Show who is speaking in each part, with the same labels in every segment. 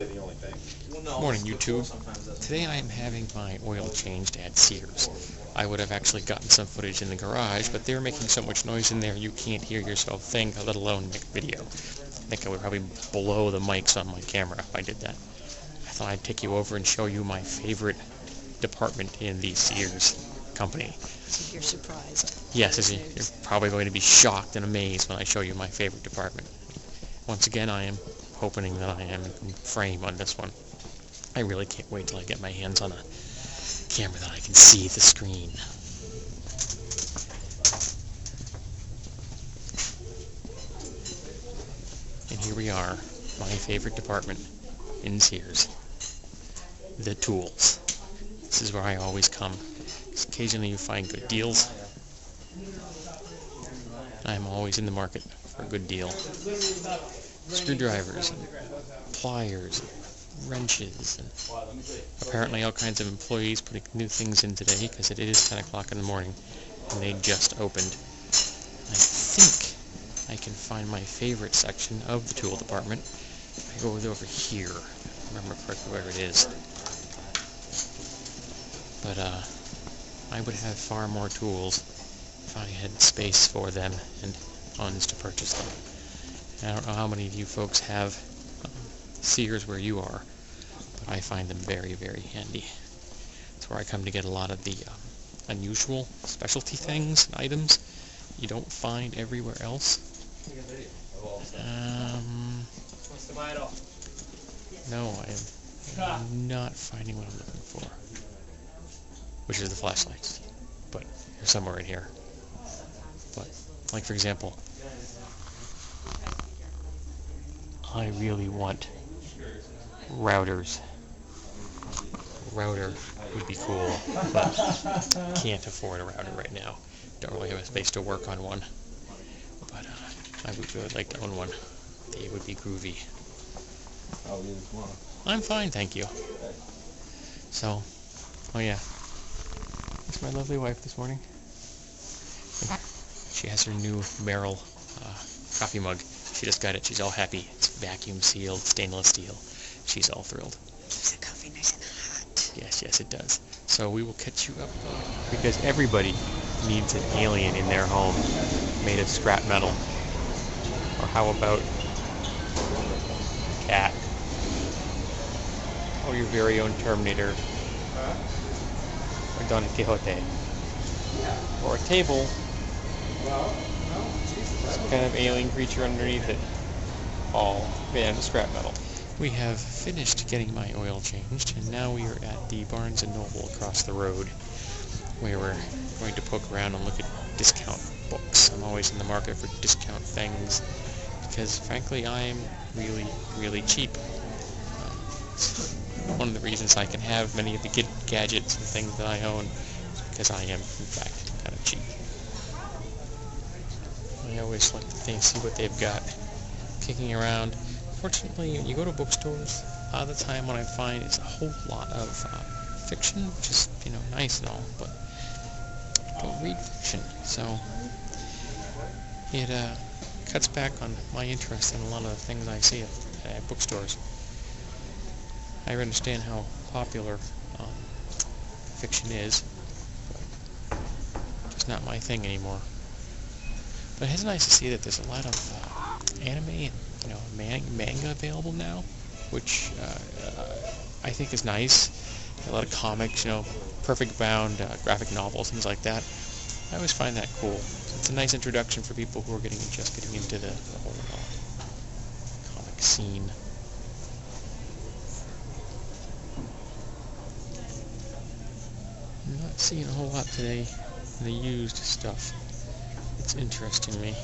Speaker 1: The only thing.
Speaker 2: Morning, YouTube. Today I am having my oil changed at Sears. I would have actually gotten some footage in the garage, but they're making so much noise in there you can't hear yourself think, let alone make video. I think I would probably blow the mics on my camera if I did that. I thought I'd take you over and show you my favorite department in the Sears company.
Speaker 3: So you're surprised.
Speaker 2: Yes, you're probably going to be shocked and amazed when I show you my favorite department. Once again, I am hoping that I am in frame on this one. I really can't wait till I get my hands on a camera that I can see the screen. And here we are, my favorite department in Sears. The tools. This is where I always come. Occasionally you find good deals. I'm always in the market for a good deal. Screwdrivers, and pliers, and wrenches, and apparently all kinds of employees putting new things in today because it is 10 o'clock in the morning and they just opened. I think I can find my favorite section of the tool department. I go over here. I remember correctly where it is. But I would have far more tools if I had space for them and funds to purchase them. I don't know how many of you folks have Sears where you are, but I find them very, very handy. It's where I come to get a lot of the unusual specialty things and items you don't find everywhere else. No, I am not finding what I'm looking for, which is the flashlights, but they're somewhere in here. But, like for example, I really want routers. Router would be cool, but can't afford a router right now. Don't really have a space to work on one. But I would really like to own one. They would be groovy.
Speaker 1: How are you this morning?
Speaker 2: I'm fine, thank you. So, oh yeah. It's my lovely wife this morning. She has her new Merrill coffee mug. She just got it. She's all happy. It's vacuum sealed, stainless steel. She's all thrilled.
Speaker 3: Keeps the coffee nice and hot.
Speaker 2: Yes, yes, it does. So we will catch you up because everybody needs an alien in their home made of scrap metal. Or how about a cat? Or your very own Terminator. Or Don Quixote. Or a table. Some kind of alien creature underneath it, all made out of scrap metal. We have finished getting my oil changed, and now we are at the Barnes & Noble across the road, where we're going to poke around and look at discount books. I'm always in the market for discount things, because frankly I am really, really cheap. One of the reasons I can have many of the gadgets and things that I own is because I am, in fact, kind of cheap. I always like to see what they've got kicking around. Fortunately, you go to bookstores, a lot of the time what I find is a whole lot of fiction, which is, nice and all, but I don't read fiction, so it cuts back on my interest in a lot of the things I see at bookstores. I understand how popular fiction is, but it's not my thing anymore. But it's nice to see that there's a lot of anime and manga available now, which I think is nice. A lot of comics, perfect bound graphic novels, things like that. I always find that cool. It's a nice introduction for people who are just getting into the whole comic scene. I'm not seeing a whole lot today in the used stuff. It's interesting me.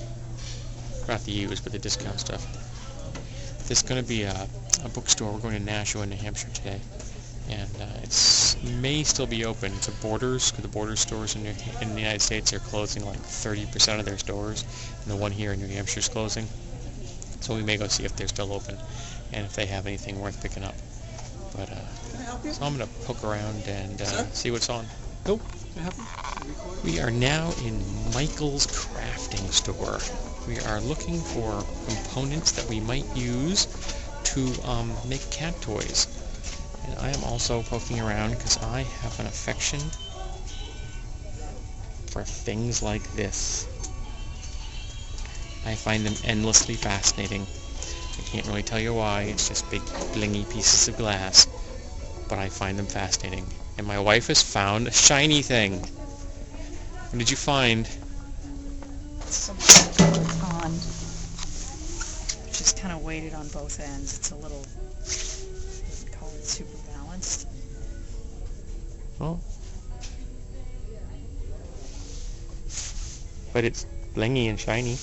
Speaker 2: Not the used, but the discount stuff. There's going to be a bookstore. We're going to Nashua, New Hampshire today, and it may still be open. It's a Borders, because the Borders stores in the United States are closing like 30% of their stores, and the one here in New Hampshire is closing. So we may go see if they're still open, and if they have anything worth picking up. But so I'm going to poke around and see what's on. Nope. We are now in Michael's crafting store. We are looking for components that we might use to to make cat toys. And I am also poking around because I have an affection for things like this. I find them endlessly fascinating. I can't really tell you why, it's just big blingy pieces of glass, but I find them fascinating. And my wife has found a shiny thing. What did you find?
Speaker 3: Something to put on. Just kind of weighted on both ends. It's a little, what do we call it, super balanced.
Speaker 2: Oh. But it's blingy and shiny.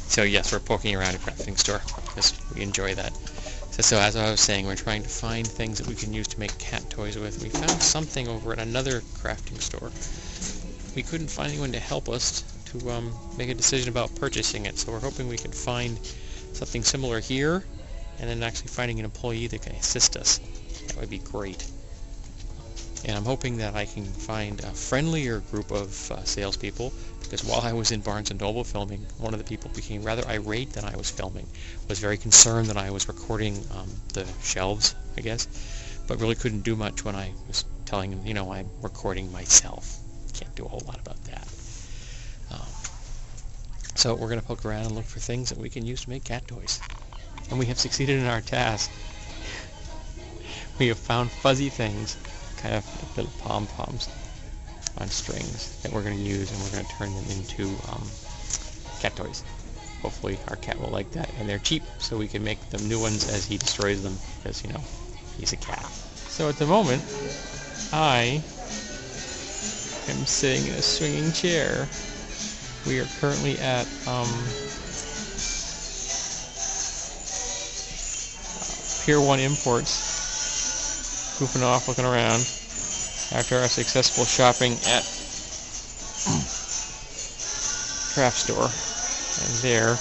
Speaker 2: So yes, we're poking around a crafting store because we enjoy that. So as I was saying, we're trying to find things that we can use to make cat toys with. We found something over at another crafting store. We couldn't find anyone to help us to make a decision about purchasing it, so we're hoping we can find something similar here, and then actually finding an employee that can assist us. That would be great. And I'm hoping that I can find a friendlier group of salespeople, because while I was in Barnes & Noble filming, one of the people became rather irate that I was filming, was very concerned that I was recording the shelves, I guess, but really couldn't do much when I was telling him, you know, I'm recording myself. Can't do a whole lot about that. So we're going to poke around and look for things that we can use to make cat toys. And we have succeeded in our task. We have found fuzzy things, kind of like little pom-poms on strings that we're going to use, and we're going to turn them into cat toys. Hopefully our cat will like that, and they're cheap, so we can make them new ones as he destroys them, because, you know, he's a cat. So at the moment, I am sitting in a swinging chair. We are currently at Pier 1 Imports, goofing off, looking around after our successful shopping at craft store. And there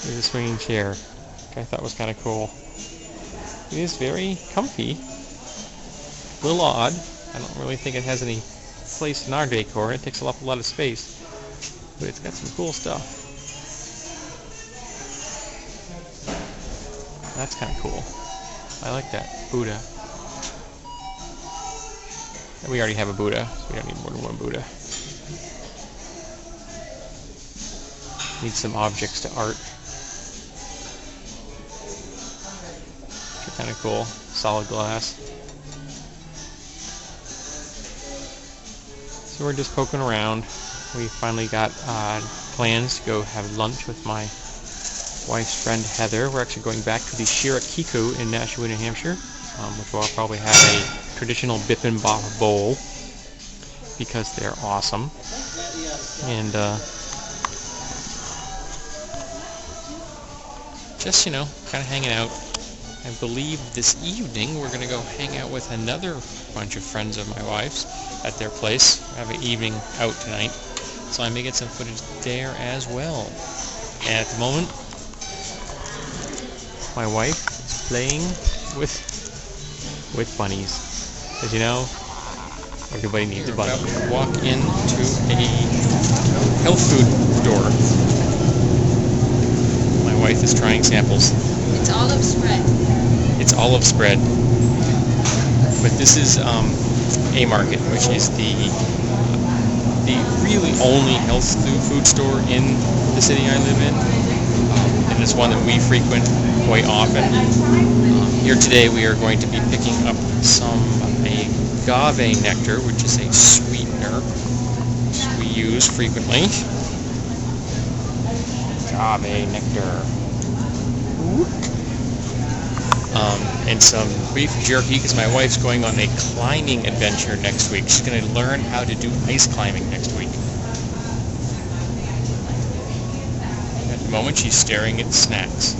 Speaker 2: is a swinging chair, which I thought was kind of cool. It is very comfy, a little odd. I don't really think it has any place in our decor. It takes up a lot of space, but it's got some cool stuff. That's kind of cool. I like that. Buddha. We already have a Buddha, so we don't need more than one Buddha. Need some objects to art. Which are kind of cool. Solid glass. So we're just poking around. We finally got plans to go have lunch with my wife's friend Heather. We're actually going back to the Shirakiku in Nashua, New Hampshire, which will probably have a traditional bibimbap bowl because they're awesome. And just, you know, kind of hanging out. I believe this evening we're going to go hang out with another bunch of friends of my wife's at their place. We have an evening out tonight, so I may get some footage there as well. And at the moment, my wife is playing with bunnies. As you know, everybody needs a bunny. We're about to walk into a health food store. My wife is trying samples.
Speaker 3: It's olive spread.
Speaker 2: It's olive spread. But this is A Market, which is the really only health food store in the city I live in. And it's one that we frequent quite often. Here today we are going to be picking up some agave nectar, which is a sweetener we use frequently. Agave nectar. And some beef jerky, because my wife's going on a climbing adventure next week. She's going to learn how to do ice climbing next week. At the moment, she's staring at snacks.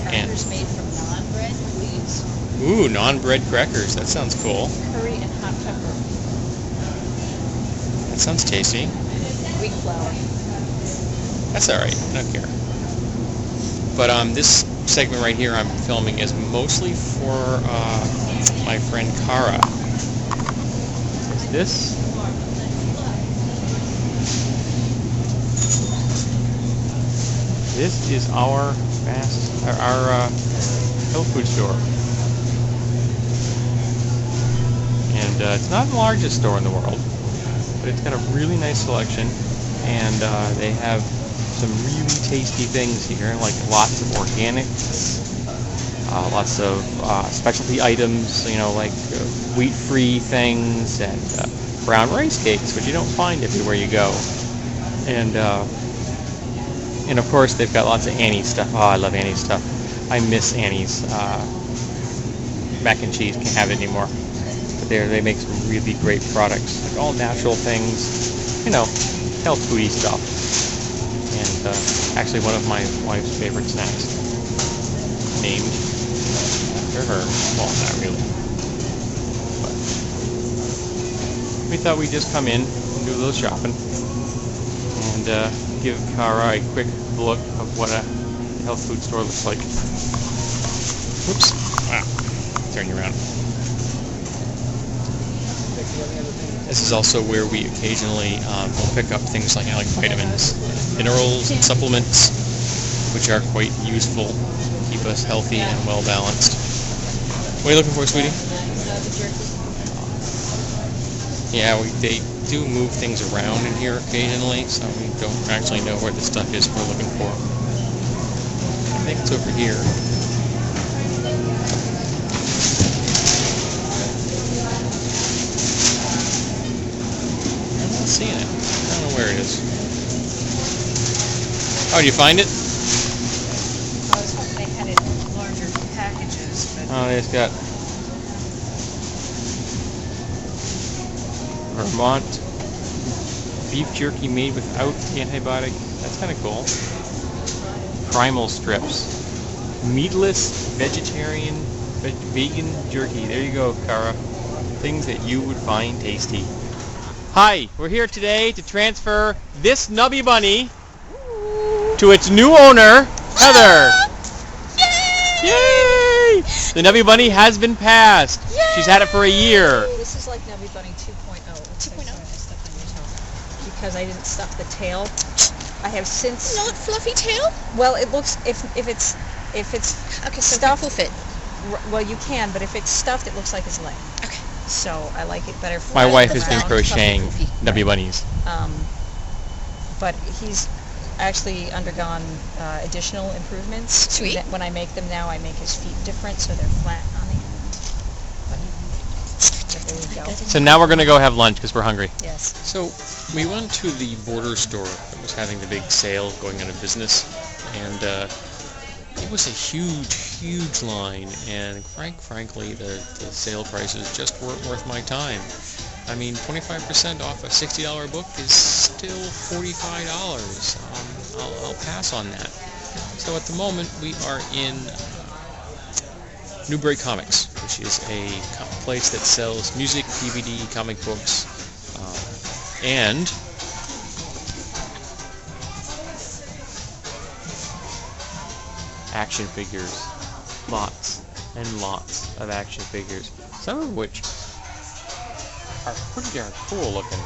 Speaker 3: Crackers made from non-bread, please.
Speaker 2: Ooh, non-bread crackers. That sounds cool.
Speaker 3: Curry and hot pepper.
Speaker 2: That sounds tasty.
Speaker 3: Wheat flour.
Speaker 2: That's alright. I don't care. But this segment right here I'm filming is mostly for my friend Cara. Is this? this is our health food store. And it's not the largest store in the world, but it's got a really nice selection, and they have some really tasty things here, like lots of organics, lots of specialty items, like wheat-free things, and brown rice cakes, which you don't find everywhere you go. And of course they've got lots of Annie's stuff. Oh, I love Annie's stuff. I miss Annie's mac and cheese. Can't have it anymore. But they make some really great products, like all natural things, health foodie stuff. And actually one of my wife's favorite snacks, named after her. Well, not really. But we thought we'd just come in and do a little shopping and give Kara a quick look of what a health food store looks like. Whoops. Wow. Turn you around. This is also where we occasionally will pick up things like vitamins, minerals, and supplements, which are quite useful to keep us healthy and well balanced. What are you looking for, sweetie?
Speaker 3: The jerky.
Speaker 2: Yeah, they do move things around in here occasionally, so we don't actually know where the stuff is we're looking for. I think it's over here. I'm not seeing it. I don't know where it is. Oh, did you find it?
Speaker 3: I was hoping they had it in larger packages, but...
Speaker 2: Oh, it's got Vermont beef jerky made without antibiotic. That's kind of cool. Primal strips. Meatless, vegetarian, vegan jerky. There you go, Kara. Things that you would find tasty. Hi, we're here today to transfer this Nubby Bunny to its new owner, Heather. Yay! The Nubby Bunny has been passed.
Speaker 3: Yay!
Speaker 2: She's had it for a year.
Speaker 3: This is like Nubby Bunny 2.0. 2.0. Because I didn't stuff the tail. I have since...
Speaker 4: Not fluffy tail?
Speaker 3: Well, it looks... If it's
Speaker 4: Okay, so
Speaker 3: stuffed...
Speaker 4: will fit.
Speaker 3: Well, you can, but if it's stuffed, it looks like his leg.
Speaker 4: Okay.
Speaker 3: So I like it better
Speaker 2: My
Speaker 3: flat
Speaker 2: wife
Speaker 3: than
Speaker 2: has been
Speaker 3: round.
Speaker 2: crocheting
Speaker 4: Puffy.
Speaker 2: Nubby Bunnies.
Speaker 3: But he's actually undergone additional improvements.
Speaker 4: Sweet.
Speaker 3: When I make them now, I make his feet different, so they're flat on the end. But there you go.
Speaker 2: So now we're going to go have lunch because we're hungry.
Speaker 3: Yes.
Speaker 2: So we went to the Border store that was having the big sale going out of business, and it was a huge line, and frankly the sale prices just weren't worth my time. I mean, 25% off a $60 book is still $45. I'll pass on that. So at the moment we are in Newbury Comics, which is a place that sells music, DVD, comic books, and action figures. Lots and lots of action figures, some of which are pretty darn cool looking.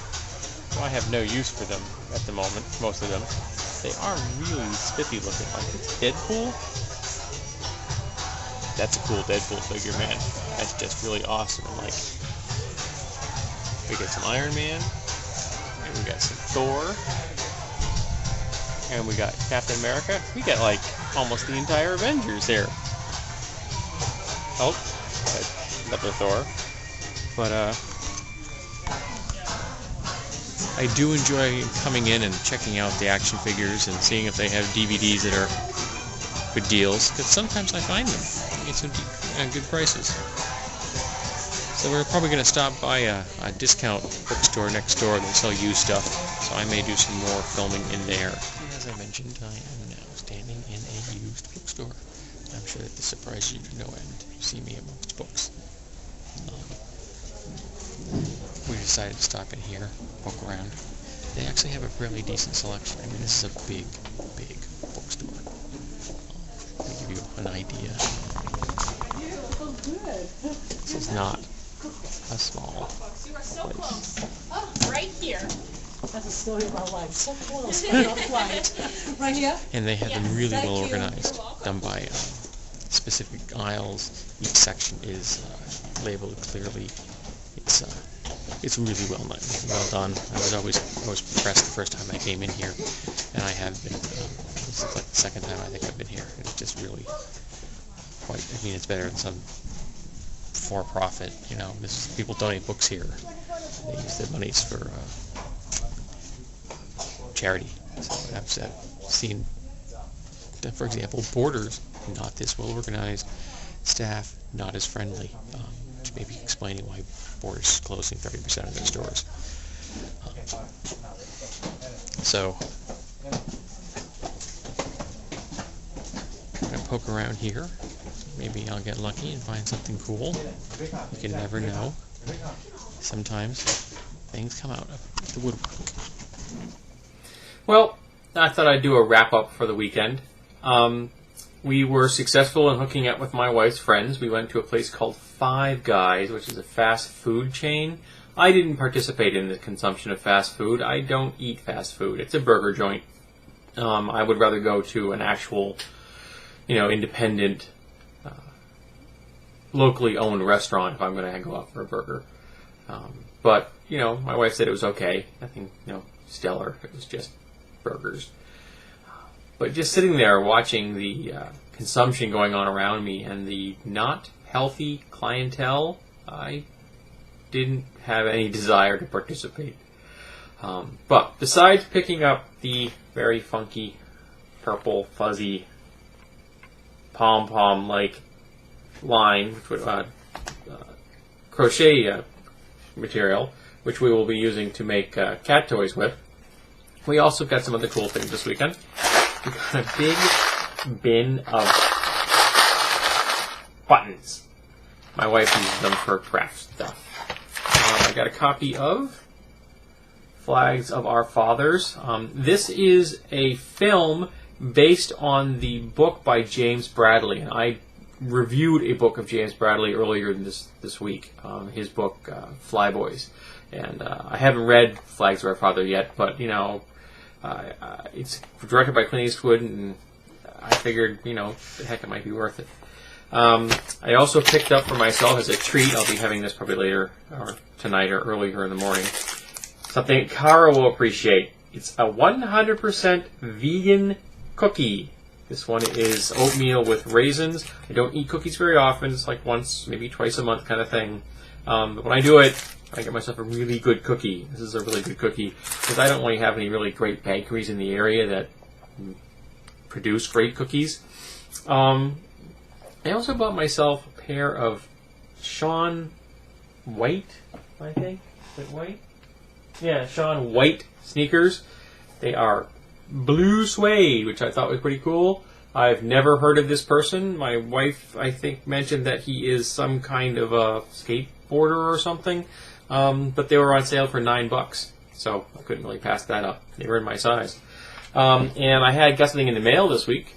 Speaker 2: So I have no use for them at the moment, most of them. They are really spiffy looking, like it's Deadpool. That's a cool Deadpool figure, man. That's just really awesome. And like, we got some Iron Man, and we got some Thor, and we got Captain America. We got like almost the entire Avengers there. Oh, another Thor. But I do enjoy coming in and checking out the action figures and seeing if they have DVDs that are good deals, because sometimes I find them at some good prices. So we're probably going to stop by a discount bookstore next door that sell used stuff, so I may do some more filming in there. As I mentioned, I am now standing in a used bookstore. I'm sure that this surprises you to no end. You see me amongst books. We decided to stop in here, walk around. They actually have a fairly decent selection. I mean, this is a big bookstore. Let me give you an idea. This is not a small place.
Speaker 4: Oh, right here.
Speaker 5: That's a story of my life. So close, but not quite. Right here?
Speaker 2: And they have them really
Speaker 5: Thank
Speaker 2: well
Speaker 5: you.
Speaker 2: organized, done by specific aisles. Each section is labeled clearly. It's really well done. I was impressed the first time I came in here, and I have been. This is like the second time I think I've been here. It's just really quite. I mean, it's better than some for-profit. You know, people donate books here. They use their monies for charity. So I've seen, for example, Borders not this well organized, staff not as friendly. Which may be explaining why Borders is closing 30% of their stores. So I'm going to poke around here. Maybe I'll get lucky and find something cool. You can never know. Sometimes things come out of the woodwork.
Speaker 6: Well, I thought I'd do a wrap-up for the weekend. We were successful in hooking up with my wife's friends. We went to a place called Five Guys, which is a fast food chain. I didn't participate in the consumption of fast food. I don't eat fast food. It's a burger joint. I would rather go to an actual, independent, locally owned restaurant if I'm going to go out for a burger. But, my wife said it was okay. Nothing, stellar. It was just burgers. But just sitting there watching the consumption going on around me and the not healthy clientele, I didn't have any desire to participate. But besides picking up the very funky, purple, fuzzy, pom-pom-like line, crochet material, which we will be using to make cat toys with, we also got some other cool things this weekend. We got a big bin of buttons. My wife uses them for craft stuff. I got a copy of Flags of Our Fathers. This is a film based on the book by James Bradley, and I reviewed a book of James Bradley earlier this week, his book Flyboys. And I haven't read Flags of Our Father yet, but it's directed by Clint Eastwood, and I figured, heck, it might be worth it. I also picked up for myself as a treat, I'll be having this probably later, or tonight, or earlier in the morning, something Kara will appreciate. It's a 100% vegan cookie. This one is oatmeal with raisins. I don't eat cookies very often. It's like once, maybe twice a month kind of thing. But when I do it, I get myself a really good cookie. This is a really good cookie because I don't really have any really great bakeries in the area that produce great cookies. I also bought myself a pair of Shaun White, I think. Is it White? Yeah, Shaun White sneakers. They are blue suede, which I thought was pretty cool. I've never heard of this person. My wife, I think, mentioned that he is some kind of a skateboarder or something. But they were on sale for $9, so I couldn't really pass that up. They were in my size. And I got something in the mail this week.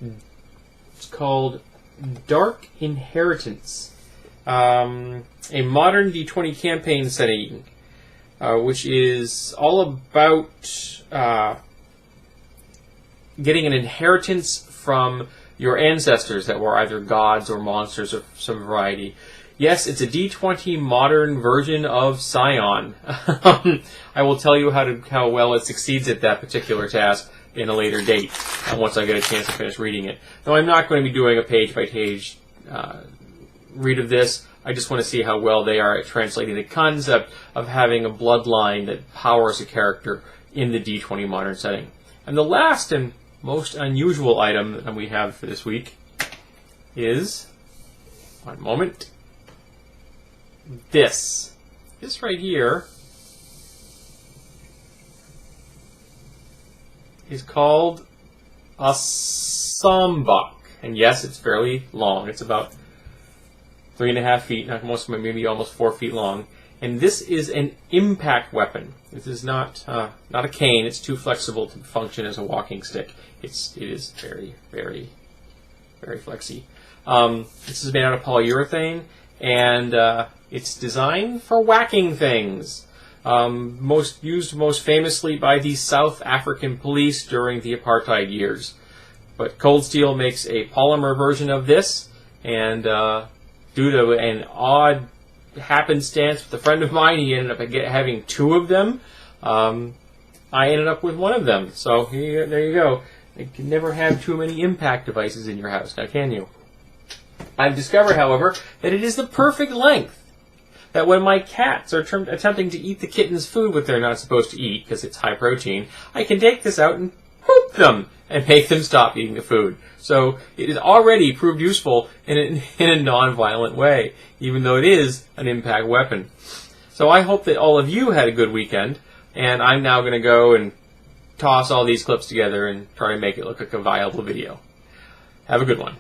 Speaker 6: It's called Dark Inheritance, a modern D20 campaign setting, which is all about getting an inheritance from your ancestors that were either gods or monsters of some variety. Yes, it's a D20 modern version of Scion. I will tell you how well it succeeds at that particular task in a later date, once I get a chance to finish reading it. Though I'm not going to be doing a page-by-page read of this. I just want to see how well they are at translating the concept of having a bloodline that powers a character in the D20 modern setting. And the last and most unusual item that we have for this week is, one moment, this right here is called a sambak. And yes, it's fairly long. It's about 3.5 feet, maybe almost 4 feet long. And this is an impact weapon. This is not a cane. It's too flexible to function as a walking stick. It is very, very, very flexy. This is made out of polyurethane, and it's designed for whacking things. most famously by the South African police during the apartheid years. But Cold Steel makes a polymer version of this, and due to an odd happenstance with a friend of mine, he ended up having 2 of them. I ended up with 1 of them. So there you go. You can never have too many impact devices in your house, now can you? I've discovered, however, that it is the perfect length. That when my cats are attempting to eat the kitten's food, which they're not supposed to eat because it's high protein, I can take this out and poop them and make them stop eating the food. So it has already proved useful in a non-violent way, even though it is an impact weapon. So I hope that all of you had a good weekend, and I'm now going to go and toss all these clips together and try to make it look like a viable video. Have a good one.